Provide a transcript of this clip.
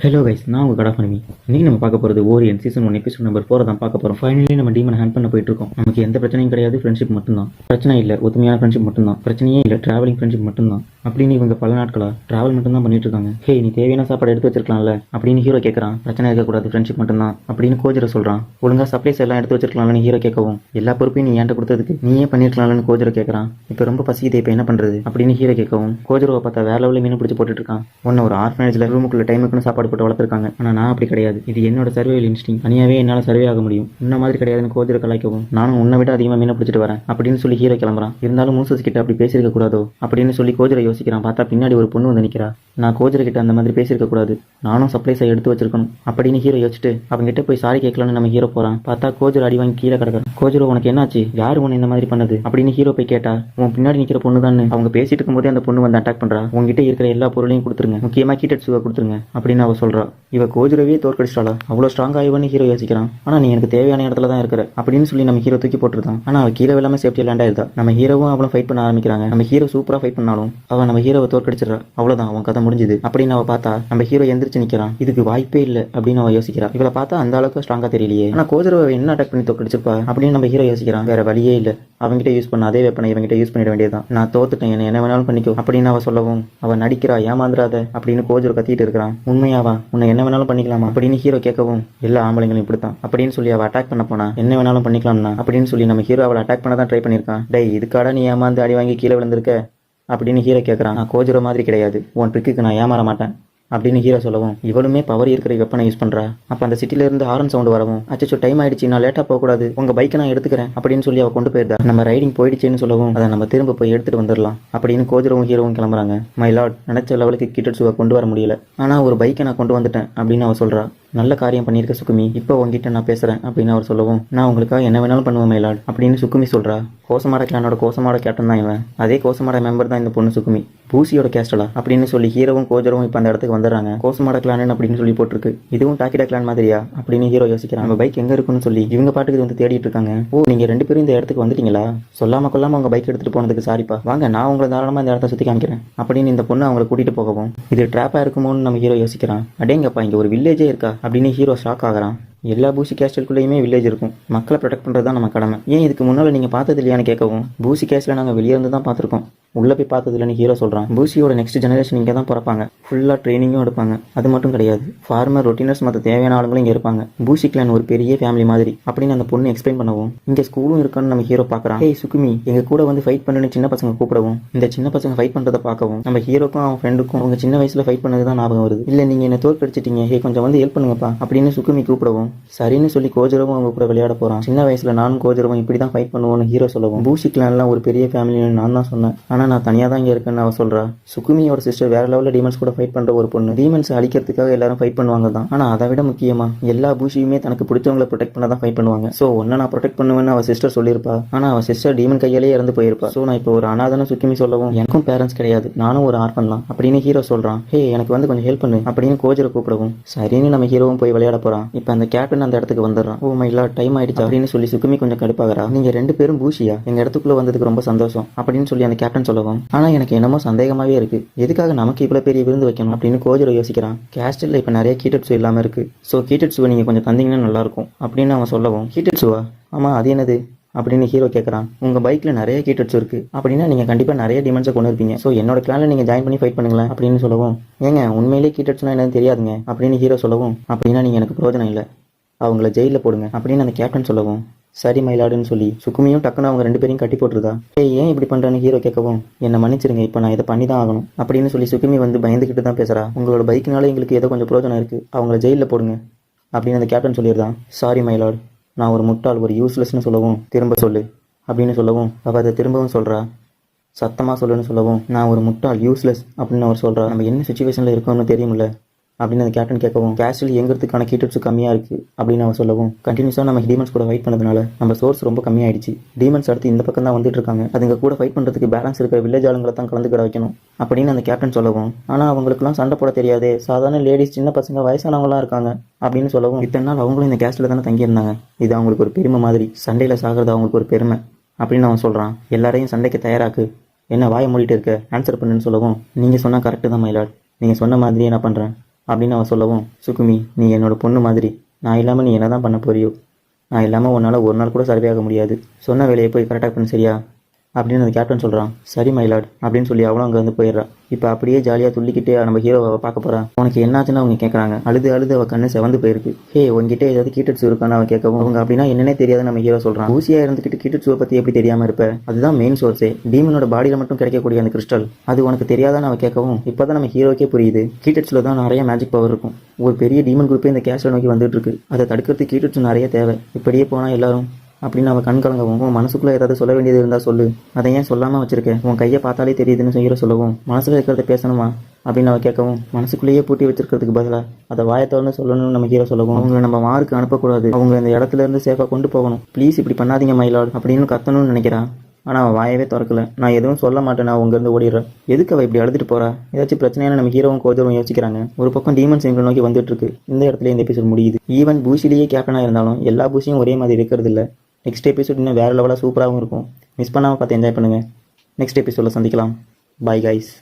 Hello guys, நான் உங்கள் கடை பண்ணி இன்னைக்கு நம்ம பார்க்க போகிறது ஓரியன் சீசன் 1 எபிசோட் நம்பர் 4 தான் பார்க்க போகிறோம். ஃபைனலி நம்ம டீமனை ஹேண்ட் பண்ண போயிட்டு இருக்கோம். நமக்கு எந்த பிரச்சனையும் கிடையாது, ஃப்ரெண்ட்ஷிப் மட்டும்தான். பிரச்சனை இல்லை, ஒத்துமையான ஃப்ரெண்ட்ஷிப் மட்டும்தான். பிரச்சனையே இல்லை, டிராவலிங் ஃப்ரெண்ட்ஷிப் மட்டும்தான். அப்படின்னு இவங்க பல நாட்களா டிராவல் மட்டும் தான் பண்ணிட்டு இருக்காங்க. ஹே, நீ தேவையான சாப்பாடு எடுத்து வச்சிருக்கலாம்ல அப்படின்னு ஹீரோ கேட்கறான். பிரச்சனை இருக்கக்கூடாது, ஃப்ரெண்ட்ஷிப் மட்டும்தான் அப்படின்னு கோஜரை சொல்றான். ஒழுங்கா சப்ளைஸ் எல்லாம் எடுத்து வச்சிருக்கலாம்னு ஹீரோ கேட்கவும், எல்லா பொறுப்பையும் நீ ஏன்ட்ட கொடுத்ததுக்கு நீயே பண்ணிருக்கலாம்னு கோஜரை கேட்கறான். இப்போ ரொம்ப பசிக்குது, இப்போ என்ன பண்றது அப்படின்னு ஹீரோ கேட்கவும், கோஜரோவை பார்த்தா வேற லெவலில் மீன் பிடிச்சி போட்டுட்டு இருக்கான். ஒன்னு ஒரு ஆர்ஃபனேஜ்ல ரூமுக்குள்ள டைமுக்குன்னு சாப்பாடு போட்டு வளர்த்துருக்காங்க. ஆனால் நான் அப்படி கிடையாது, இது என்னோட சர்வைவல் இன்ஸ்டிங், தனியாகவே என்னால் சர்வே ஆக முடியும். உன்ன மாதிரி கிடையாதுன்னு கோஜரை கலாய்க்கவும், நானும் உன்னை விட அதிகமாக மீனை பிடிச்சிட்டு வரேன் அப்படின்னு சொல்லி ஹீரோ கிளம்புறான். இருந்தாலும் மூசஸ் கிட்ட அப்படி பேசியிருக்க கூடாதோ அப்படின்னு சொல்லி கோஜரை யோசிக்கிறான். பார்த்தா பின்னாடி ஒரு பொண்ணு வந்து நிற்கிறா. நான் கோஜரை கிட்ட அந்த மாதிரி பேசியிருக்க கூடாது, நானும் சப்ளைஸை எடுத்து வச்சிருக்கணும் அப்படின்னு ஹீரோ யோசிச்சுட்டு அவங்ககிட்ட போய் சாரி கேட்கலான்னு நம்ம ஹீரோ போறான். பார்த்தா கோஜர் அடி வாங்கி கீழே கிடக்குறான். கோஜரோ, உனக்கு என்னாச்சு, யாரு உன்னை இந்த மாதிரி பண்ணது அப்படின்னு ஹீரோ போய் கேட்டா, உன் பின்னாடி நிற்கிற பொண்ணு தான். அவங்க பேசிட்டு இருக்கும்போதே அந்த பொண்ணு வந்து அட்டாக் பண்றா. உங்ககிட்ட இருக்கிற எல்லா பொருளையும் கொடுத்துருங்க, முக்கியமா கீட்டட்ஸுவை கொடுத்துருங்க அப்படின்னு அவ சொல்றா. இவ கோஜரவே தோற்கடிச்சிட்டாளா, அவ்வளோ ஸ்ட்ராங் ஆயிவன்னு ஹீரோ யோசிக்கிறான். ஆனா நீ எனக்கு தேவையான இடத்துல தான் இருக்கிற அப்படின்னு சொல்லி நம்ம ஹீரோ தூக்கி போட்டுருந்தான். ஆனா அவ கீழே இல்லாம சேஃப்டி லேண்ட் ஆயிருந்தா. நம்ம ஹீரோவும் அவளும் ஃபைட் பண்ண ஆரம்பிக்கிறாங்க. நம்ம ஹீரோ சூப்பரா ஃபைட் பண்ணாலும் அவன் நம்ம ஹீரோவை தோற்கடிச்சிடறா. அவ்வளவுதான், அவன் கதை முடிஞ்சுது அப்படின்னு அவ பார்த்தா நம்ம ஹீரோ எந்திரிச்சு நிக்கிறான். இதுக்கு வாய்ப்பே இல்லை அப்படின்னு அவ யோசிக்கிறா. இவளை பார்த்தா அந்த அளவுக்கு ஸ்ட்ராங்கா தெரியலையே, ஆனா கோஜரோவை என்ன அட்டாக் பண்ணி தோற்கடிச்சிருப்பா அப்படின்னு நம்ம ஹீரோ யோசிக்கிறான். வேற வழியே இல்லை, அவங்ககிட்ட யூஸ் பண்ண அதே வெப்பனை இவங்கிட்ட யூஸ் பண்ணிட வேண்டியதான். நான் தோத்துட்டேன், என்ன வேணாலும் பண்ணிக்கோ அப்படின்னு அவ சொல்லவும், அவ நடிக்கிறா, ஏமாந்துராத அப்படின்னு கோஜரோ கத்திட்டு இருக்கிறான். உண்மையாவா, உன்னை என்ன வேணாலும் பண்ணிக்கலாமா அப்படின்னு ஹீரோ கேட்கவும், எல்லா ஆம்பளைங்களும் இப்படித்தான் அப்படின்னு சொல்லி அவ அட்டாக் பண்ண போனா, என்ன வேணாலும் பண்ணிக்கலாம்னா அப்படின்னு சொல்லி நம்ம ஹீரோ அவளை அட்டாக் பண்ண தான் ட்ரை பண்ணியிருக்கான். டேய், இதுக்காட நீ ஏமாந்து அடி வாங்கி கீழே விழுந்திருக்க அப்படின்னு ஹீரோ கேட்கறான். நான் கோஜரோ மாதிரி கிடையாது, உன் ட்ரிக்கு நான் ஏமாற மாட்டேன் அப்படின்னு ஹீரோ சொல்லவும், இவளுமே பவர் இருக்கிற வெப்பனை யூஸ் பண்றா. அப்ப அந்த சிட்டில இருந்து ஹாரன் சவுண்ட் வரவும், அச்சோ டைம் ஆயிடுச்சு, நான் லேட்டா போக கூடாது, உங்க பைக்கை நான் எடுத்துக்கிறேன் அப்படின்னு சொல்லி அவ கொண்டு போயிருந்தா. நம்ம ரைடிங் போயிடுச்சுன்னு சொல்லவும், அதை நம்ம திரும்ப போய் எடுத்துட்டு வந்துடலாம் அப்படின்னு கோஜரோவும் ஹீரோவும் கிளம்புறாங்க. மை லார்ட், நினைச்ச லெவலுக்கு கிட்டட்ஸுவை கொண்டு வர முடியல, ஆனா ஒரு பைக்கை நான் கொண்டு வந்துட்டேன் அப்படின்னு அவ சொல்றா. நல்ல காரியம் பண்ணியிருக்க சுக்குமி, இப்போ உங்ககிட்ட நான் பேசுறேன் அப்படின்னு அவர் சொல்லவும், நான் உங்களுக்காக என்ன வேணாலும் பண்ணுவேன் மைலாட் அப்படின்னு சுக்குமி சொல்றா. கோசமாட கிளானோட கோசமாட கேப்டன் தான் இவன், அதே கோசமாட மெம்பர் தான் இந்த பொண்ணு சுக்குமி. பூசியோட கேஸ்டலா அப்படின்னு சொல்லி ஹீரோவும் கோஜரும் இப்போ அந்த இடத்துக்கு வந்துடுறாங்க. கோசமாட கிளான் அப்படின்னு சொல்லி போட்டிருக்கு. இதுவும் டாக்கிடா கிளான் மாதிரியா அப்படின்னு ஹீரோ யோசிக்கிறான். நம்ம பைக் எங்க இருக்குன்னு சொல்லி இவங்க பாட்டுக்கு வந்து தேடிட்டு இருக்காங்க. ஓ, நீங்க ரெண்டு பேரும் இந்த இடத்துக்கு வந்துட்டீங்களா, சொல்லாம கொள்ளாம உங்க பைக் எடுத்துட்டு போனதுக்கு சாரிப்பா, வாங்க நான் உங்களை தாராளமா இந்த இடத்த சுத்தி காமிக்கிறேன் அப்படின்னு இந்த பொண்ணு அவங்களை கூட்டிட்டு போகவும், இது ட்ராப்பா இருக்குமோன்னு நம்ம ஹீரோ யோசிக்கிறான். அடேங்கப்பா, இங்க ஒரு வில்லேஜே இருக்கா அப்படின்னு ஹீரோ ஷாக் ஆகிறான். எல்லா பூசி கேஸ்டலுக்குள்ளேயுமே வில்லேஜ் இருக்கும், மக்களை ப்ரொடெக்ட் பண்ணுறது தான் நம்ம கடமை. ஏன் இதுக்கு முன்னால் நீங்கள் பார்த்தது இல்லையான்னு கேட்கவும், பூசி கேஸ்டில் நாங்கள் வெளியே இருந்து தான் பார்த்துருக்கோம், உள்ளே போய் பார்த்தது இல்லைன்னு ஹீரோ சொல்கிறான். பூசியோட நெக்ஸ்ட் ஜெனரேஷன் இங்கே தான் பிறப்பாங்க, ஃபுல்லாக ட்ரைனிங்கும் எடுப்பாங்க. அது மட்டும் கிடையாது, ஃபார்மர், ரொட்டீனர்ஸ் மற்ற தேவையான ஆளுங்களும் இங்கே இருப்பாங்க. பூசி கிளான் ஒரு பெரிய ஃபேமிலி மாதிரி அப்படின்னு அந்த பொண்ணு எக்ஸ்பிளைன் பண்ணவும், இங்கே ஸ்கூலும் இருக்குன்னு நம்ம ஹீரோ பார்க்குறான். ஹே சுக்குமி, எங்கள் கூட வந்து ஃபைட் பண்ணுன்னு சின்ன பசங்க கூப்பிடவும், இந்த சின்ன பசங்க ஃபைட் பண்ணுறதை பார்க்கவும் நம்ம ஹீரோக்கும் அவன் ஃப்ரெண்டுக்கும் அவங்க சின்ன வயசில் ஃபைட் பண்ணது தான் ஞாபகம் வருது. இல்லை நீங்கள் என்ன தோற்கடிச்சிட்டீங்க, ஹே கொஞ்சம் வந்து ஹெல்ப் பண்ணுங்கப்பா அப்படின்னு சுக்குமி கூப்பிடவும், சரின்னு சொல்லி கோஜரோவும் அவங்க கூட விளையாட போறான். சின்ன வயசுல நானும் கோஜரோவும் இப்படி தான் ஃபைட் பண்ணுவோம்னு ஹீரோ சொல்லவும், பூசி கிளான்லாம் ஒரு பெரிய ஃபேமிலின்னு நான் தான் சொன்னேன், ஆனா நான் தனியா தான் இங்க இருக்கேன்னு அவ சொல்றா. சுக்குமியோட சிஸ்டர் வேற லெவலில் டீமன்ஸ் கூட ஃபைட் பண்ற ஒரு பொண்ணு. டீமன்ஸ் அழிக்கிறதுக்காக எல்லாரும் ஃபைட் பண்ணுவாங்க தான், ஆனா அதை விட முக்கியமா எல்லா பூசியுமே தனக்கு பிடிச்சவங்களை ப்ரொடெக்ட் பண்ண தான் ஃபைட் பண்ணுவாங்க. ஸோ ஒன்னு நான் ப்ரொடெக்ட் பண்ணுவேன்னு அவ சிஸ்டர் சொல்லியிருப்பா, ஆனா அவ சிஸ்டர் டீமன் கையாலே இறந்து போயிருப்பா. ஸோ நான் இப்போ ஒரு அனாதன சுக்குமி சொல்லவும், எனக்கும் பேரண்ட்ஸ் கிடையாது, நானும் ஒரு ஆர்ஃபன் தான் அப்படின்னு ஹீரோ சொல்றான். ஹே, எனக்கு வந்து கொஞ்சம் ஹெல்ப் பண்ணு அப்படின்னு கோஜரை கூப்பிடவும், சரின்னு நம்ம ஹீரோவும் போய் விளையாட போறான். இப்போ அந்த கேப்டன் அந்த இடத்துக்கு வந்துடுறான். ஓ மை லார்ட், டைம் ஆயிடுச்சு அப்படின்னு சொல்லி சுக்குமி கொஞ்சம் கடுப்பாகிறா. நீங்க ரெண்டு பேரும் பூசியா, எங்க இடத்துக்குள்ள வந்ததுக்கு ரொம்ப சந்தோஷம் அப்படின்னு சொல்லி அந்த கேப்டன் சொல்லவும், ஆனா எனக்கு என்னமோ சந்தேகமாவே இருக்கு, எதுக்காக நமக்கு இவ்வளவு பெரிய விருந்து வைக்கணும் அப்படின்னு கோஜரோ யோசிக்கிறான். கேஸ்டல்ல இப்ப நிறைய கீட்டட்ஸு இல்லாம இருக்கு, ஸோ கீட்டட்ஸுவை நீங்க கொஞ்சம் தந்தீங்கன்னா நல்லா இருக்கும் அப்படின்னு அவன் சொல்லவும், கீட்டட்ஸுவா, ஆமா அது என்னது அப்படின்னு ஹீரோ கேட்கறான். உங்க பைக்ல நிறைய கீட்டட்ஸ் இருக்கு அப்படின்னா நீங்க கண்டிப்பா நிறைய டிமென்ஸை கொண்டு இருப்பீங்க, ஸோ என்னோட கிளான்ல நீங்க ஜாயின் பண்ணி ஃபைட் பண்ணுங்களேன் அப்படின்னு சொல்லவும், ஏங்க உண்மையிலேயே கீட்டட்ஸ்னா என்னன்னு தெரியாதுங்க அப்படின்னு ஹீரோ சொல்லவும், அப்படின்னா நீங்க எனக்கு பிரயோஜனம் இல்லை, அவங்கள ஜெயிலில் போடுங்க அப்படின்னு அந்த கேப்டன் சொல்லவும், சரி மயிலாடுன்னு சொல்லி சுக்குமியும் டக்குன்னு அவங்க ரெண்டு பேரையும் கட்டி போட்டுருதா. ஏன் இப்படி பண்றேன்னு ஹீரோ கேட்கவும், என்ன மன்னிச்சிருங்க, இப்போ நான் இதை பண்ணி தான் ஆகணும் அப்படின்னு சொல்லி சுக்குமி வந்து பயந்துக்கிட்டு தான் பேசுறா. உங்களோட பைக்கினால எங்களுக்கு ஏதோ கொஞ்சம் பிரயோஜனம் இருக்கு, அவங்கள ஜெயிலில் போடுங்க அப்படின்னு அந்த கேப்டன் சொல்லியிருந்தான். சாரி மயிலாடு, நான் ஒரு முட்டாள், ஒரு யூஸ்லெஸ்ன்னு சொல்லவும், திரும்ப சொல்லு அப்படின்னு சொல்லவும் அவ அதை திரும்பவும் சொல்றா. சத்தமாக சொல்லுன்னு சொல்லவும், நான் ஒரு முட்டாள், யூஸ்லெஸ் அப்படின்னு அவர் சொல்றா. நம்ம என்ன சுச்சுவேஷன்ல இருக்கோம்னு தெரியுமில்ல அப்படின்னு அந்த கேப்டன் கேட்கவும், கேஸ்டில் எங்கிறதுக்கான கீட்டட்ஸ் கம்மியாக இருக்குது அப்படின்னு அவன் சொல்லவும், கண்டினியூஸாக நம்ம டீமன்ஸ் கூட ஃபைட் பண்ணதுனால நம்ம சோர்ஸ் ரொம்ப கம்மியாயிடுச்சு, டீமன்ஸ் அடுத்து இந்த பக்கம் தான் வந்துட்டு இருக்காங்க, அதுங்க கூட ஃபைட் பண்ணுறதுக்கு பேலன்ஸ் இருக்கிற வில்லேஜ் ஆளுங்களை தான் கலந்துக்கிட வைக்கணும் அப்படின்னு அந்த கேப்டன் சொல்லவும், ஆனால் அவங்களுக்குலாம் சண்டை போட தெரியாது, சாதாரண லேடிஸ், சின்ன பசங்க, வயசானவங்களாம் இருக்காங்க அப்படின்னு சொல்லவும், இத்தனை நாள் அவங்களும் இந்த கேஸ்டில் தானே தங்கியிருந்தாங்க, இது அவங்களுக்கு ஒரு பெருமை மாதிரி, சண்டையில் சாகிறது அவங்களுக்கு ஒரு பெருமை அப்படின்னு அவன் சொல்கிறான். எல்லாரையும் சண்டைக்கு தயாராக்கு, என்ன வாயை மூடிட்டு இருக்க, ஆன்சர் பண்ணுன்னு சொல்லவும், நீங்கள் சொன்னால் கரெக்டு தான் மயிலாட், நீங்கள் சொன்ன மாதிரியே நான் பண்ணுறேன் அப்படின்னு அவன் சொல்லவும், சுக்குமி நீ என்னோட பொண்ணு மாதிரி, நான் இல்லாமல் நீ என்ன தான் பண்ண போறியோ, நான் இல்லாமல் உன்னால் ஒரு நாள் கூட சர்வே ஆக முடியாது, சொன்ன வேலையை போய் கரெக்டாக பண்ணு சரியா அப்படின்னு அந்த கேப்டன் சொல்கிறான். சரி மைலாட் அப்படின்னு சொல்லி அவளும் அங்கே வந்து போயிடுறான். இப்போ அப்படியே ஜாலியாக துள்ளிக்கிட்டே நம்ம ஹீரோவை பார்க்க போகிறான். உனக்கு என்னாச்சுன்னு அவங்க கேட்குறாங்க. அழுது அழுது அவள் கண்ணு செவந்து போயிருக்கு. ஹே உங்ககிட்ட ஏதாவது கீட்டட்ஸ் இருக்கான்னு அவன் கேட்கவும், அவங்க அப்படின்னா என்னன்னே தெரியாது நம்ம ஹீரோ சொல்கிறான். ஊசியாக இருந்துக்கிட்டு கீட்டட்ஸுவை பற்றி எப்படி தெரியாமல் இருப்ப, அதுதான் மெயின் சோர்ஸே, டீமனோட பாடியில் மட்டும் கிடைக்கக்கூடிய அந்த கிறிஸ்டல், அது உனக்கு தெரியாதான்னு அவன் கேட்கவும், இப்போ தான் நம்ம ஹீரோக்கே புரியுது கீட்டட்ஸில் தான் நிறைய மேஜிக் பவர் இருக்கும். ஒரு பெரிய டீமன் குரூப்பே இந்த கேஸ்டை நோக்கி வந்துட்டு இருக்கு. அதை தடுக்கிறதுக்கு கீட்டட்ஸ் நிறைய தேவை. இப்படியே போனால் எல்லாரும் அப்படின்னு அவன் கண் கலங்கவும், உன் மனசுக்குள்ளே ஏதாவது சொல்ல வேண்டியது இருந்தால் சொல்லு, அதை ஏன் சொல்லாமல் வச்சிருக்கேன், உன் கையை பார்த்தாலே தெரியுதுன்னு ஹீரோ சொல்லவும், மனசில் இருக்கிறத பேசணுமா அப்படின்னு அவன் கேட்கவும், மனசுக்குள்ளேயே பூட்டி வச்சிருக்கிறதுக்கு பதிலாக அதை வாயத்தோர்னு சொல்லணும்னு நம்ம ஹீரோ சொல்லவும், அவங்களை நம்ம மார்க்கு அனுப்பக்கூடாது, அவங்க இந்த இடத்துல இருந்து சேஃபாக கொண்டு போகணும், ப்ளீஸ் இப்படி பண்ணாதீங்க மைலாட் அப்படின்னு கத்தணும்னு நினைக்கிறான். ஆனால் அவன் வாயவே திறக்கல. நான் எதுவும் சொல்ல மாட்டேன், நான் உங்கேருந்து ஓடிடுறேன். எதுக்கு அவள் இப்படி அழுதுட்டு போறா, ஏதாச்சும் பிரச்சனையான நம்ம ஹீரோவும் கோஜரும் யோசிக்கிறாங்க. ஒரு பக்கம் டீமன்ஸ் எங்களை நோக்கி வந்துட்டு இருக்கு. இந்த இடத்துல இந்த எபிசோட் முடியுது. ஈவன் பூஷிலேயே கேப்டனாக இருந்தாலும் எல்லா பூஷியும் ஒரே மாதிரி இருக்கிறது இல்லை. நெக்ஸ்ட் எபிசோட் இன்னும் வேறு லெவலாக சூப்பராகவும் இருக்கும். மிஸ் பண்ணாமல் பார்த்து என்ஜாய் பண்ணுங்கள். நெக்ஸ்ட் எபிசோடில் சந்திக்கலாம். Bye guys.